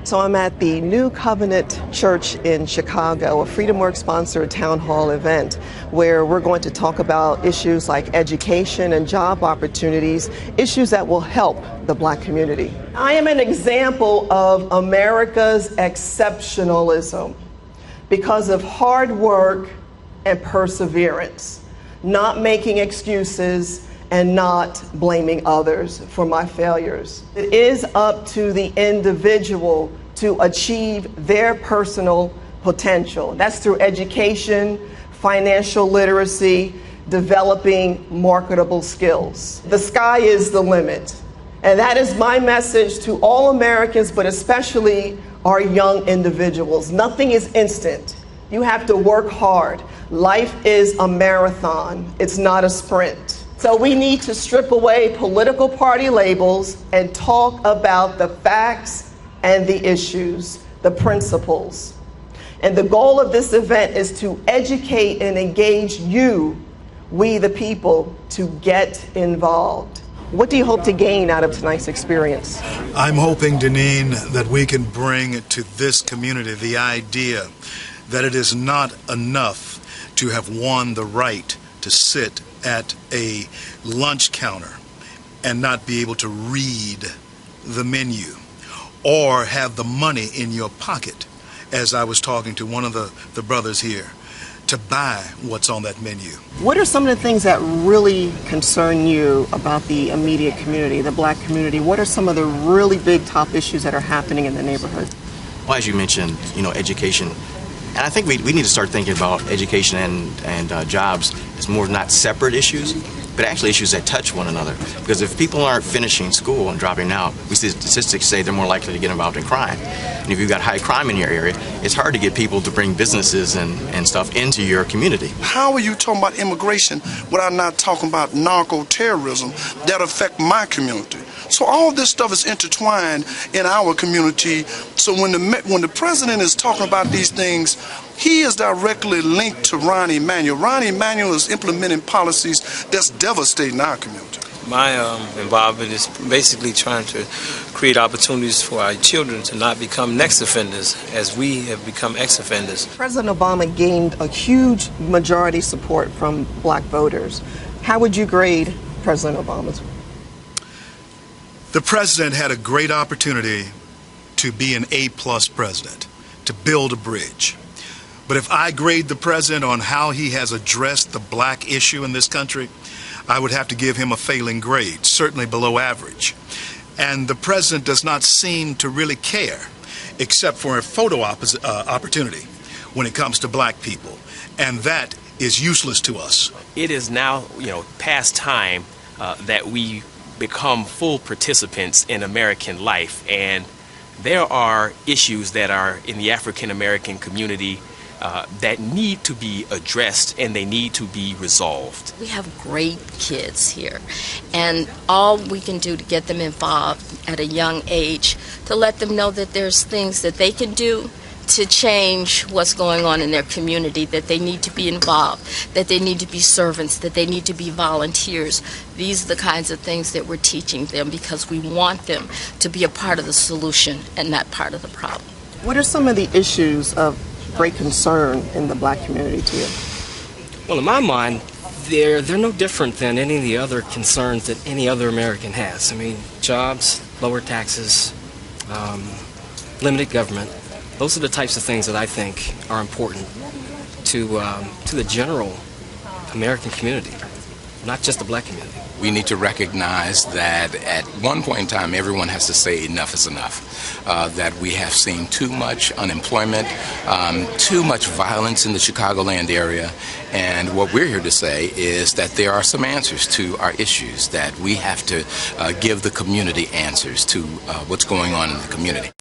So I'm at the New Covenant Church in Chicago, a FreedomWorks sponsored town hall event where we're going to talk about issues like education and job opportunities, issues that will help the Black community. I am an example of America's exceptionalism because of hard work and perseverance, not making excuses and not blaming others for my failures. It is up to the individual to achieve their personal potential. That's through education, financial literacy, developing marketable skills. The sky is the limit. And that is my message to all Americans, but especially our young individuals. Nothing is instant. You have to work hard. Life is a marathon. It's not a sprint. So we need to strip away political party labels and talk about the facts and the issues, the principles. And the goal of this event is to educate and engage you, we the people, to get involved. What do you hope to gain out of tonight's experience? I'm hoping, Deneen, that we can bring to this community the idea that it is not enough to have won the right to sit at a lunch counter and not be able to read the menu or have the money in your pocket, as I was talking to one of the brothers here, to buy what's on that menu. What are some of the things that really concern you about the immediate community, the Black community? What are some of the really big top issues that are happening in the neighborhood? Well, as you mentioned, education. And I think we need to start thinking about education and jobs as more not separate issues, but actually issues that touch one another. Because if people aren't finishing school and dropping out, we see statistics say they're more likely to get involved in crime. And if you've got high crime in your area, it's hard to get people to bring businesses and stuff into your community. How are you talking about immigration without not talking about narco-terrorism that affect my community? So all this stuff is intertwined in our community. So when the president is talking about these things, he is directly linked to Ron Emanuel. Ron Emanuel is implementing policies that's devastating our community. My involvement is basically trying to create opportunities for our children to not become next offenders as we have become ex-offenders. President Obama gained a huge majority support from Black voters. How would you grade President Obama's? The president had a great opportunity to be an A-plus president, to build a bridge. But if I grade the president on how he has addressed the Black issue in this country, I would have to give him a failing grade, certainly below average. And the president does not seem to really care, except for a photo opportunity when it comes to Black people. And that is useless to us. It is now, past time that we become full participants in American life. And there are issues that are in the African American community that need to be addressed and they need to be resolved. We have great kids here, and all we can do to get them involved at a young age, to let them know that there's things that they can do to change what's going on in their community, that they need to be involved, that they need to be servants, that they need to be volunteers. These are the kinds of things that we're teaching them because we want them to be a part of the solution and not part of the problem. What are some of the issues of great concern in the Black community to you? Well, in my mind, they're no different than any of the other concerns that any other American has. I mean, jobs, lower taxes, limited government. Those are the types of things that I think are important to the general American community, not just the Black community. We need to recognize that at one point in time, everyone has to say enough is enough. That we have seen too much unemployment, too much violence in the Chicagoland area. And what we're here to say is that there are some answers to our issues, that we have to give the community answers to what's going on in the community.